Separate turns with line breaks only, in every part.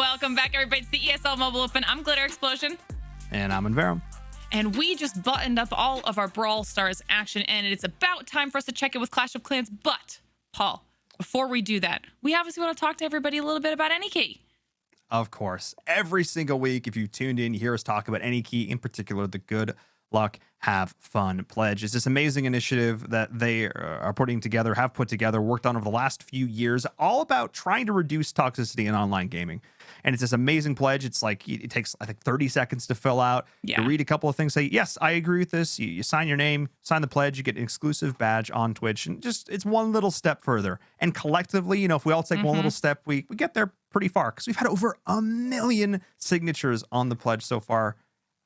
Welcome back, everybody. It's the ESL Mobile Open. I'm Glitter Explosion.
And I'm Inverum.
And we just buttoned up all of our Brawl Stars action, and it's about time for us to check in with Clash of Clans. But, Paul, before we do that, we obviously want to talk to everybody a little bit about AnyKey.
Of course. Every single week, if you tuned in, you hear us talk about AnyKey, in particular, the Good Luck Have Fun pledge. It's this amazing initiative that they are putting together, have put together, worked on over the last few years, all about trying to reduce toxicity in online gaming. And it's this amazing pledge. It's like, it takes, I think, 30 seconds to fill out.
Yeah.
You read a couple of things, say, yes, I agree with this. You sign your name, sign the pledge, you get an exclusive badge on Twitch. And just, it's one little step further. And collectively, you know, if we all take one little step, we get there pretty far. Because we've had over 1 million signatures on the pledge so far.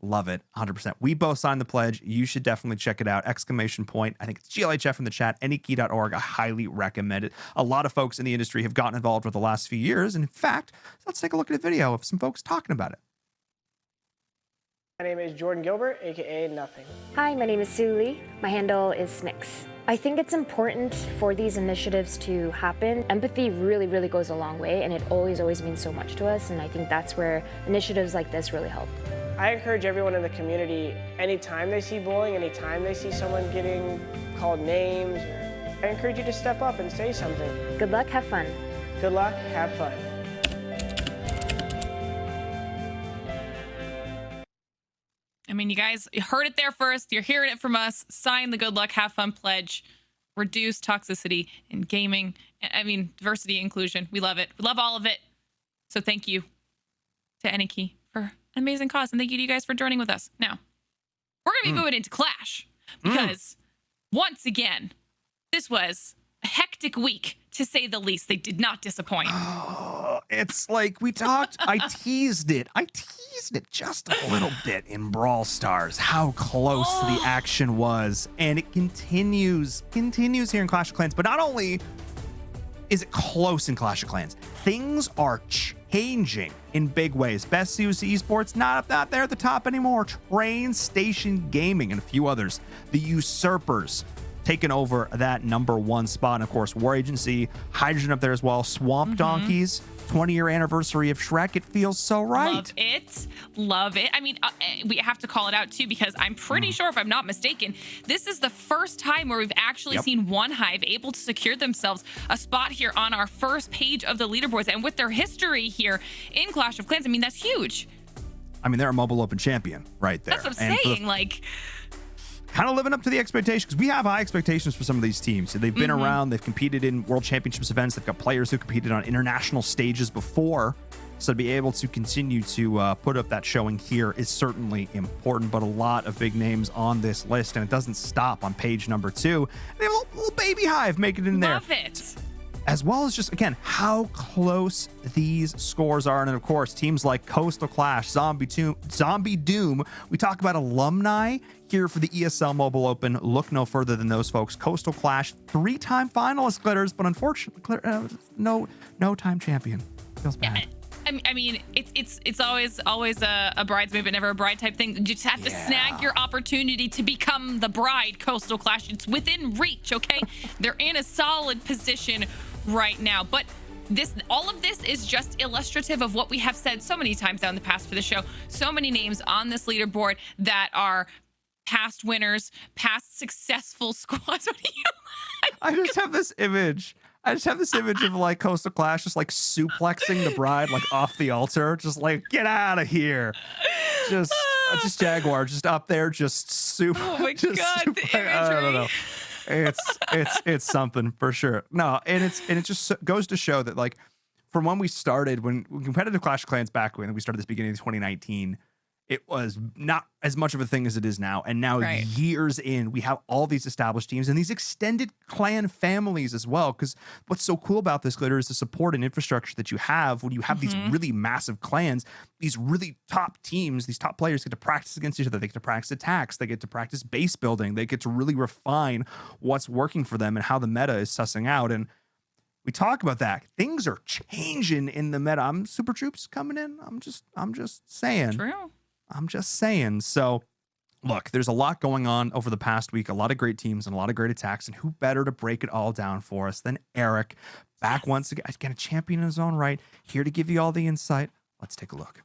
Love it. 100%. We both signed the pledge. You should definitely check it out. Exclamation point. I think it's GLHF in the chat. Anykey.org. I highly recommend it. A lot of folks in the industry have gotten involved with the last few years. And in fact, let's take a look at a video of some folks talking about it.
My name is Jordan Gilbert, aka Nothing.
Hi, my name is Sue Lee. My handle is Snix. I think it's important for these initiatives to happen. Empathy really, really goes a long way, and it always means so much to us. And I think that's where initiatives like this really help.
I encourage everyone in the community, anytime they see bullying, anytime they see someone getting called names, I encourage you to step up and say something.
Good luck, have fun.
Good luck, have fun.
I mean, you guys heard it there first. You're hearing it from us. Sign the Good Luck Have Fun pledge. Reduce toxicity in gaming. I mean, diversity, inclusion. We love it. We love all of it. So thank you to AnyKey for an amazing cause. And thank you to you guys for joining with us. Now, we're going to be moving into Clash because once again, this was a hectic week, to say the least. They did not disappoint.
It's like we talked, I teased it just a little bit in Brawl Stars, how close the action was. And it continues here in Clash of Clans. But not only is it close in Clash of Clans, things are changing in big ways. Best COC Esports, not there at the top anymore. Train Station Gaming and a few others. The Usurpers taking over that #1 spot. And of course, War Agency, Hydrogen up there as well. Swamp Donkeys, 20-year anniversary of Shrek. It feels so right.
Love it. I mean, we have to call it out too, because I'm pretty sure, if I'm not mistaken, this is the first time where we've actually seen One Hive able to secure themselves a spot here on our first page of the leaderboards. And with their history here in Clash of Clans, I mean, that's huge.
I mean, they're a Mobile Open champion right there.
That's what I'm saying. Like,
kind of living up to the expectations, because we have high expectations for some of these teams. So they've been around, they've competed in World Championships events, they've got players who competed on international stages before. So to be able to continue to put up that showing here is certainly important. But a lot of big names on this list, and it doesn't stop on page #2. They have a little baby Hive making it in there.
Love it.
As well as just, again, how close these scores are. And of course, teams like Coastal Clash, Zombie Doom. We talk about alumni here for the ESL Mobile Open. Look no further than those folks. Coastal Clash, 3-time finalist, Glitters, but unfortunately, no time champion. Feels bad.
I mean, it's always a bridesmaid but never a bride type thing. You just have to snag your opportunity to become the bride. Coastal Clash, it's within reach. Okay, they're in a solid position right now, but all of this is just illustrative of what we have said so many times down the past for the show. So many names on this leaderboard that are past winners, past successful squads. What do you like?
I just have this image of like Coastal Clash just like suplexing the bride like off the altar, just like, get out of here. Just Jaguar just up there, just super.
Oh my God, the imagery.
I don't know. It's something for sure. No, and it just goes to show that, like, from when we started, when competitive Clash of Clans back when we started this beginning of 2019, it was not as much of a thing as it is now. And now years in, we have all these established teams and these extended clan families as well. Because what's so cool about this, Glitter, is the support and infrastructure that you have when you have these really massive clans, these really top teams, these top players get to practice against each other. They get to practice attacks. They get to practice base building. They get to really refine what's working for them and how the meta is sussing out. And we talk about that. Things are changing in the meta. Super Troops coming in. I'm just saying.
True.
I'm just saying. So, look, there's a lot going on over the past week, a lot of great teams and a lot of great attacks, and who better to break it all down for us than Eric, back once again, a champion in his own right, here to give you all the insight Let's take a look.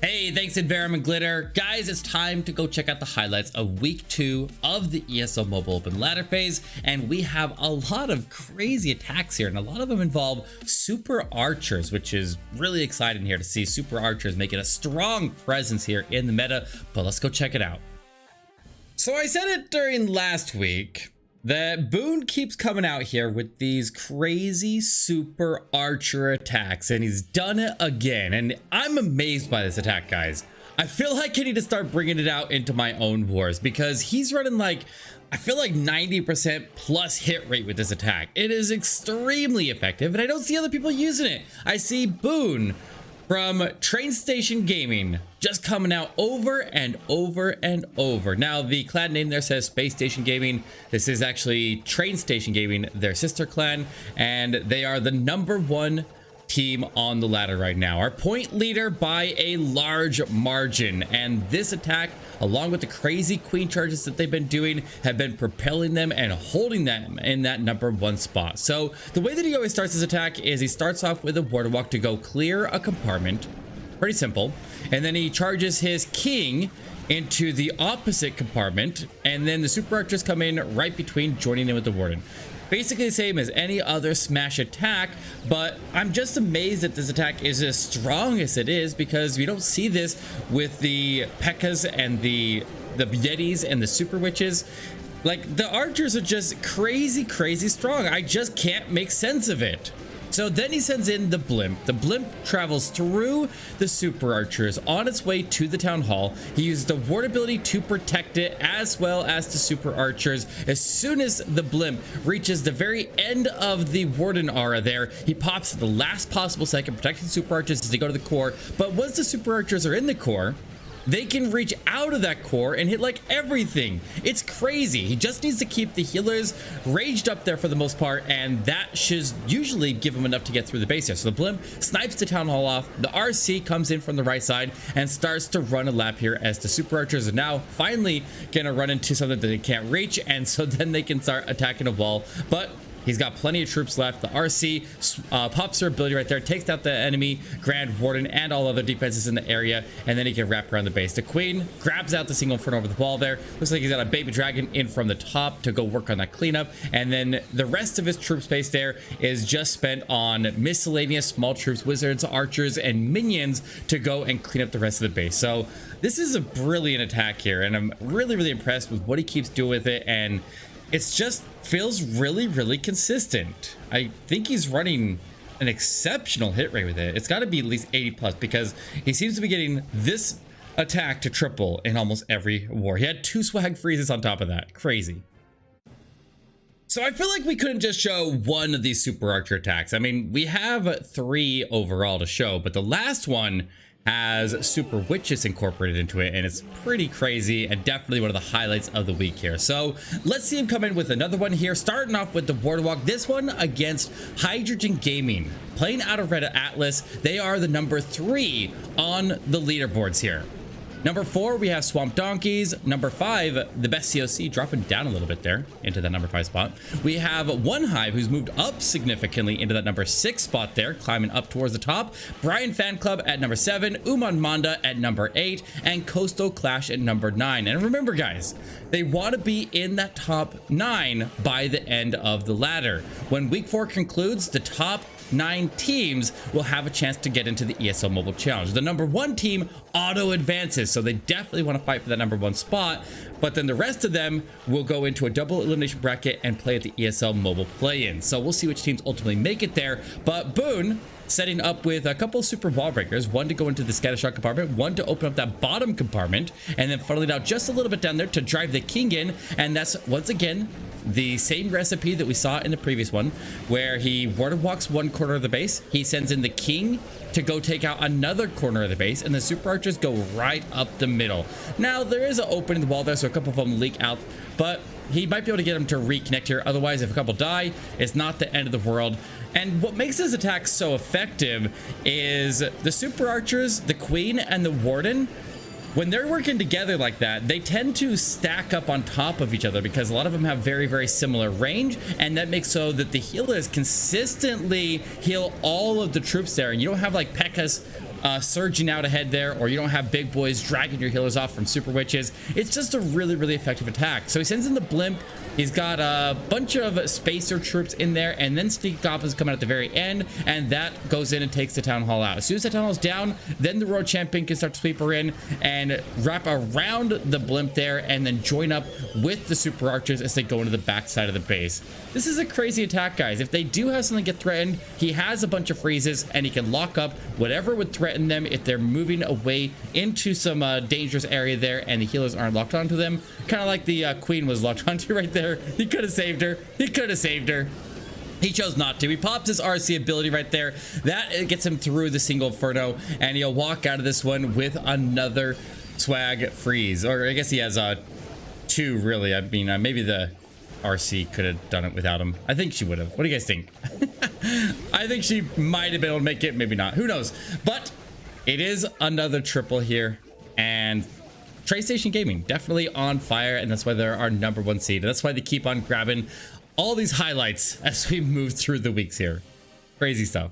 Hey, thanks Adverum and Glitter. Guys, it's time to go check out the highlights of week 2 of the ESL Mobile Open Ladder Phase, and we have a lot of crazy attacks here, and a lot of them involve super archers, which is really exciting here to see super archers making a strong presence here in the meta, but let's go check it out. So I said it during last week that Boone keeps coming out here with these crazy super archer attacks, and he's done it again, and I'm amazed by this attack, guys. I feel like I need to start bringing it out into my own wars because he's running like, I feel like 90% plus hit rate with this attack. It is extremely effective, and I don't see other people using it. I see Boone from Train Station Gaming just coming out over and over and over. Now, the clan name there says Space Station Gaming. This is actually Train Station Gaming, their sister clan, and they are the #1 team on the ladder right now. Our point leader by a large margin, and this attack, along with the crazy queen charges that they've been doing, have been propelling them and holding them in that #1 spot. So the way that he always starts his attack is he starts off with a water walk to go clear a compartment. Pretty simple. And then he charges his king into the opposite compartment, and then the super archers come in right between, joining in with the warden. Basically the same as any other smash attack, but I'm just amazed that this attack is as strong as it is, because we don't see this with the P.E.K.K.A.s and the Yetis and the super witches. Like, the archers are just crazy strong. I just can't make sense of it. So then he sends in the blimp. The blimp travels through the super archers on its way to the town hall. He uses the ward ability to protect it, as well as the super archers. As soon as the blimp reaches the very end of the warden aura there, he pops at the last possible second, protecting the super archers as they go to the core. But once the super archers are in the core, they can reach out of that core and hit like everything. It's crazy. He just needs to keep the healers raged up there for the most part, and that should usually give him enough to get through the base here. So the blimp snipes the town hall off. The RC comes in from the right side and starts to run a lap here, as the super archers are now finally gonna run into something that they can't reach, and so then they can start attacking a wall. But he's got plenty of troops left. The RC pops her ability right there, takes out the enemy Grand Warden and all other defenses in the area, and then he can wrap around the base. The Queen grabs out the single front over the wall there. Looks like he's got a baby dragon in from the top to go work on that cleanup, and then the rest of his troop space there is just spent on miscellaneous small troops, wizards, archers, and minions to go and clean up the rest of the base. So this is a brilliant attack here, and I'm really impressed with what he keeps doing with it, and it's just feels really consistent. I think he's running an exceptional hit rate with it. It's got to be at least 80 plus, because he seems to be getting this attack to triple in almost every war. He had 2 swag freezes on top of that. Crazy. So I feel like we couldn't just show one of these super archer attacks. I mean, we have 3 overall to show, but the last one has super witches incorporated into it, and it's pretty crazy and definitely one of the highlights of the week here. So let's see him come in with another one here, starting off with the water walk, this one against Hydrogen Gaming, playing out of Red Atlas. They are the #3 on the leaderboards here. #4, we have Swamp Donkeys. #5, the best COC, dropping down a little bit there into that #5 spot. We have One Hive, who's moved up significantly into that #6 spot there, climbing up towards the top. Brian Fan Club at #7, Uman Manda at #8, and Coastal Clash at #9. And remember, guys, they want to be in that top 9 by the end of the ladder. When week 4 concludes, the top 9 teams will have a chance to get into the ESL Mobile Challenge. The #1 team auto advances, so they definitely want to fight for that #1 spot, but then the rest of them will go into a double elimination bracket and play at the ESL Mobile play-in. So we'll see which teams ultimately make it there. But Boone setting up with a couple super wall breakers, one to go into the scattershot compartment, one to open up that bottom compartment, and then funnel it out just a little bit down there to drive the king in. And that's once again the same recipe that we saw in the previous one, where he water walks one corner of the base, he sends in the king to go take out another corner of the base, and the super archers go right up the middle. Now there is an opening in the wall there, so a couple of them leak out, but he might be able to get them to reconnect here. Otherwise, if a couple die, it's not the end of the world. And what makes his attack so effective is the super archers, the queen, and the warden when they're working together like that, they tend to stack up on top of each other because a lot of them have very, very similar range, and that makes so that the healers consistently heal all of the troops there, and you don't have like P.E.K.K.A.s surging out ahead there, or you don't have big boys dragging your healers off from super witches. It's just a really, really effective attack. So he sends in the blimp. He's got a bunch of spacer troops in there, and then sneak goblins come out at the very end, and that goes in and takes the town hall out. As soon as the town hall's down, then the royal champion can start to sweep her in and wrap around the blimp there, and then join up with the super archers as they go into the backside of the base. This is a crazy attack, guys. If they do have something get threatened, he has a bunch of freezes, and he can lock up whatever would threaten them if they're moving away into some dangerous area there, and the healers aren't locked onto them. Kind of like the queen was locked onto right there. He could have saved her. He could have saved her. He chose not to. He pops his RC ability right there. That gets him through the single inferno, and he'll walk out of this one with another swag freeze. Or I guess he has two, really. I mean, maybe the RC could have done it without him. I think she would have. What do you guys think? I think she might have been able to make it. Maybe not. Who knows? But it is another triple here, and Train Station Gaming definitely on fire, and that's why they're our #1 seed. That's why they keep on grabbing all these highlights as we move through the weeks here. Crazy stuff.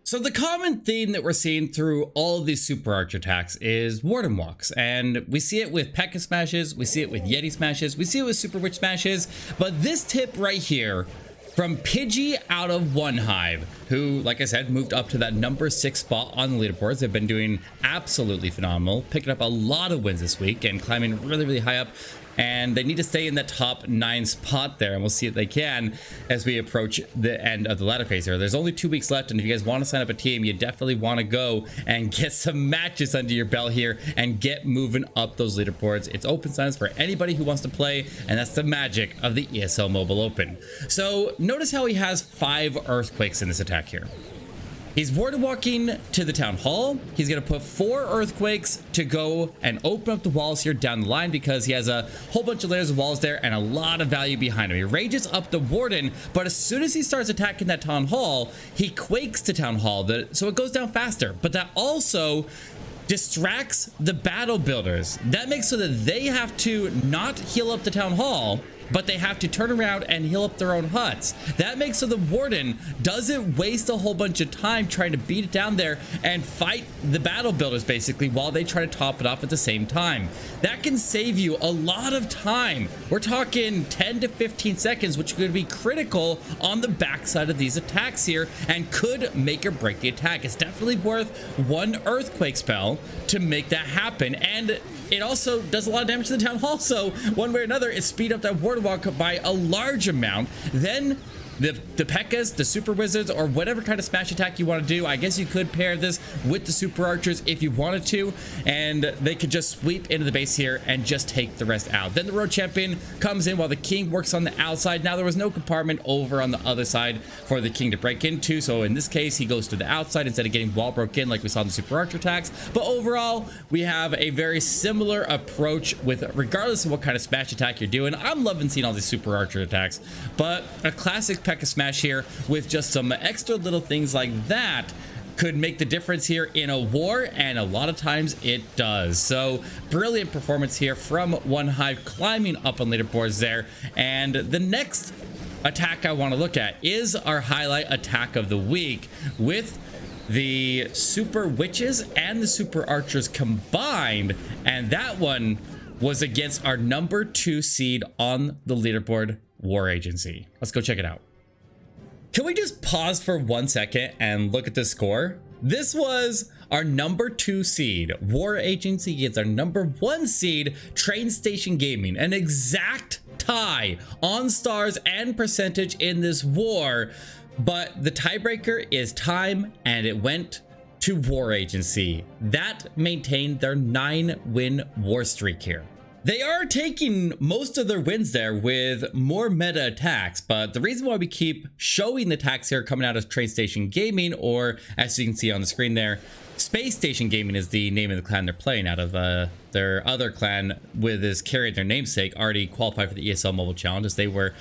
So the common theme that we're seeing through all of these super archer attacks is warden walks, and we see it with P.E.K.K.A. smashes, we see it with Yeti smashes, we see it with super witch smashes, but this tip right here from Pidgey out of One Hive, who, like I said, moved up to that #6 spot on the leaderboards. They've been doing absolutely phenomenal, picking up a lot of wins this week and climbing really, really high up. And they need to stay in that top 9 spot there, and we'll see if they can as we approach the end of the ladder phase here. There's only 2 weeks left, and if you guys want to sign up a team, you definitely want to go and get some matches under your belt here and get moving up those leaderboards. It's open signs for anybody who wants to play, and that's the magic of the ESL Mobile Open. So notice how he has 5 earthquakes in this attack here. He's warden walking to the town hall. He's going to put 4 earthquakes to go and open up the walls here down the line because he has a whole bunch of layers of walls there and a lot of value behind him. He rages up the warden, but as soon as he starts attacking that town hall, he quakes to town hall, so it goes down faster. But that also distracts the battle builders. That makes so that they have to not heal up the town hall, but they have to turn around and heal up their own huts. That makes so the warden doesn't waste a whole bunch of time trying to beat it down there and fight the battle builders basically while they try to top it off at the same time. That can save you a lot of time. We're talking 10 to 15 seconds, which could be critical on the backside of these attacks here and could make or break the attack. It's definitely worth 1 earthquake spell to make that happen, and it also does a lot of damage to the town hall, so one way or another it speed up that warden walk by a large amount. Then the P.E.K.K.A.s, the super wizards, or whatever kind of smash attack you want to do. I guess you could pair this with the super archers if you wanted to, and they could just sweep into the base here and just take the rest out. Then the road champion comes in while the king works on the outside. Now there was no compartment over on the other side for the king to break into, so in this case he goes to the outside instead of getting wall broke in like we saw in the super archer attacks. But overall we have a very similar approach with regardless of what kind of smash attack you're doing. I'm loving seeing all these super archer attacks, but a classic P.E.K.K.A. smash here with just some extra little things like that could make the difference here in a war, and a lot of times it does. So brilliant performance here from One Hive, climbing up on leaderboards there. And the next attack I want to look at is our highlight attack of the week with the super witches and the super archers combined, and that one was against our #2 seed on the leaderboard, War Agency. Let's go check it out. Can we just pause for 1 second and look at the score? This was our #2 seed, War Agency, against our #1 seed, Train Station Gaming. An exact tie on stars and percentage in this war, but the tiebreaker is time, and it went to War Agency. That maintained their 9-win war streak here. They are taking most of their wins there with more meta attacks, but the reason why we keep showing the attacks here coming out of Train Station Gaming, or as you can see on the screen there, Space Station Gaming is the name of the clan they're playing out of. Their other clan with is carrying their namesake already qualified for the ESL Mobile Challenge, as they were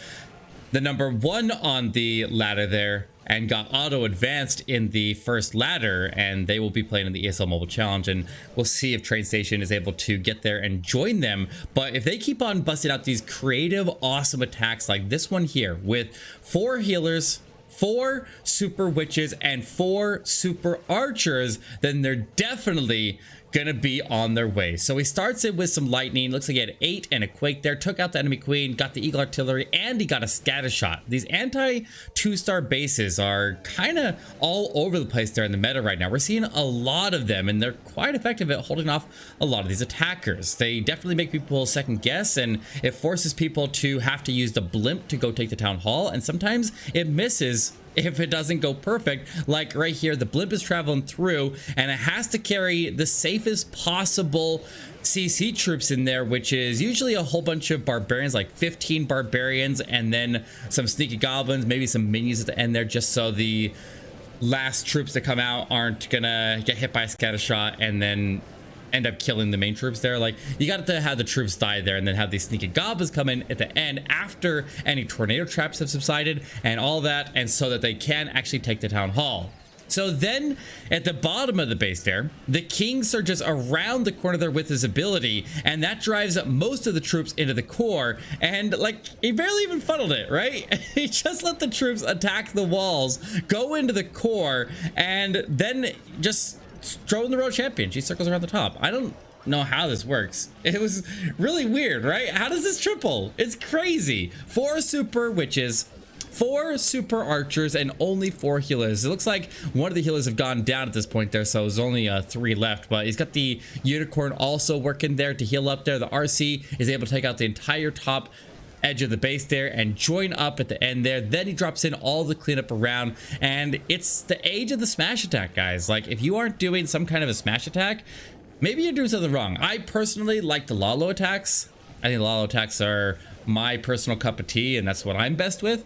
the #1 on the ladder there. and got auto advanced in the first ladder, and they will be playing in the ESL Mobile Challenge, and we'll see if Train Station is able to get there and join them. But if they keep on busting out these creative, awesome attacks like this one here with 4 healers, 4 super witches, and 4 super archers, then they're definitely gonna be on their way. So he starts it with some lightning. Looks like he had 8 and a quake there, took out the enemy queen, got the eagle artillery, and he got a scatter shot. These anti 2-star bases are kind of all over the place there in the meta right now. We're seeing a lot of them, and they're quite effective at holding off a lot of these attackers. They definitely make people second guess, and it forces people to have to use the blimp to go take the town hall, and sometimes it misses if it doesn't go perfect. Like right here, the blimp is traveling through, and it has to carry the safest possible CC troops in there, which is usually a whole bunch of barbarians, like 15 barbarians, and then some sneaky goblins, maybe some minions at the end there, just so the last troops that come out aren't gonna get hit by a scatter shot and then end up killing the main troops there. Like, you got to have the troops die there and then have these sneaky goblins come in at the end after any tornado traps have subsided and all that, and so that they can actually take the town hall. So then at the bottom of the base there, the king surges around the corner there with his ability, and that drives most of the troops into the core, and like, he barely even funneled it, right? He just let the troops attack the walls, go into the core, and then just throwing the royal champion. She circles around the top. I don't know how this works. It was really weird, right? How does this triple? It's crazy. 4 super witches, 4 super archers, and only 4 healers. It looks like one of the healers have gone down at this point there, so there's only 3 left, but he's got the unicorn also working there to heal up there. The RC is able to take out the entire top edge of the base there and join up at the end there. Then he drops in all the cleanup around, and it's the age of the smash attack, guys. Like, if you aren't doing some kind of a smash attack, maybe you're doing something wrong. I personally like the Lalo attacks. I think the Lalo attacks are my personal cup of tea, and that's what I'm best with.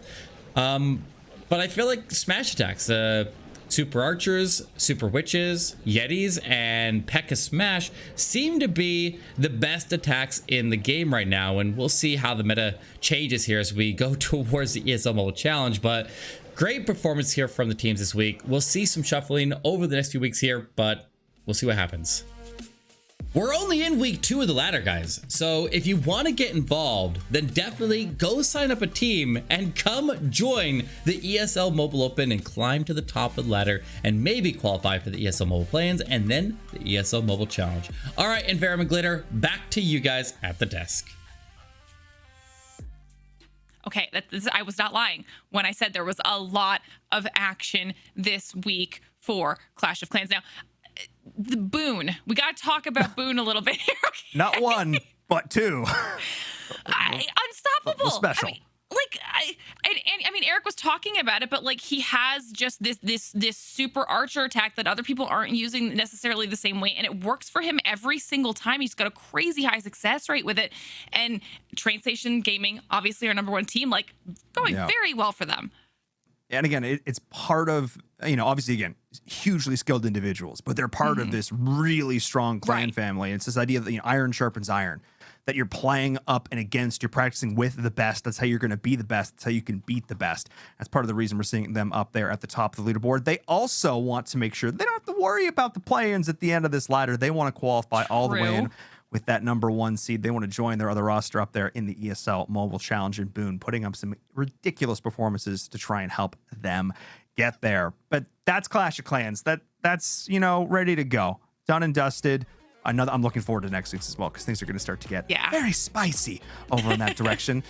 But I feel like smash attacks, super archers, super witches, yetis, and P.E.K.K.A smash seem to be the best attacks in the game right now, and we'll see how the meta changes here as we go towards the ESL Mobile Challenge. But great performance here from the teams this week. We'll see some shuffling over the next few weeks here, but we'll see what happens. We're only in week 2 of the ladder, guys. So if you want to get involved, then definitely go sign up a team and come join the ESL Mobile Open and climb to the top of the ladder and maybe qualify for the ESL Mobile Play-ins and then the ESL Mobile Challenge. All right, and Verum and Glitter, back to you guys at the desk.
Okay, I was not lying when I said there was a lot of action this week for Clash of Clans. Now, the Boon. We got to talk about Boon a little bit here. Okay?
Not 1, but 2.
Unstoppable.
Special.
I mean, Eric was talking about it, but like, he has just this super archer attack that other people aren't using necessarily the same way, and it works for him every single time. He's got a crazy high success rate with it, and Train Station Gaming, obviously our #1 team, like, going very well for them.
And again, it's part of, obviously, again, hugely skilled individuals, but they're part of this really strong clan family. It's this idea that, iron sharpens iron, that you're playing up and against, you're practicing with the best. That's how you're going to be the best. That's how you can beat the best. That's part of the reason we're seeing them up there at the top of the leaderboard. They also want to make sure they don't have to worry about the play-ins at the end of this ladder. They want to qualify all the way in with that #1 seed. They want to join their other roster up there in the ESL Mobile Challenge in Boone, putting up some ridiculous performances to try and help them get there. But that's Clash of Clans. That's ready to go, done and dusted. I'm looking forward to next week's as well, because things are going to start to get very spicy over in that direction.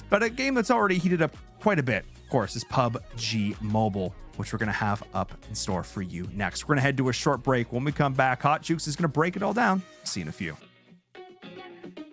But a game that's already heated up quite a bit, of course, is PUBG Mobile, which we're going to have up in store for you next. We're going to head to a short break. When we come back, Hot Jukes is going to break it all down. See you in a few.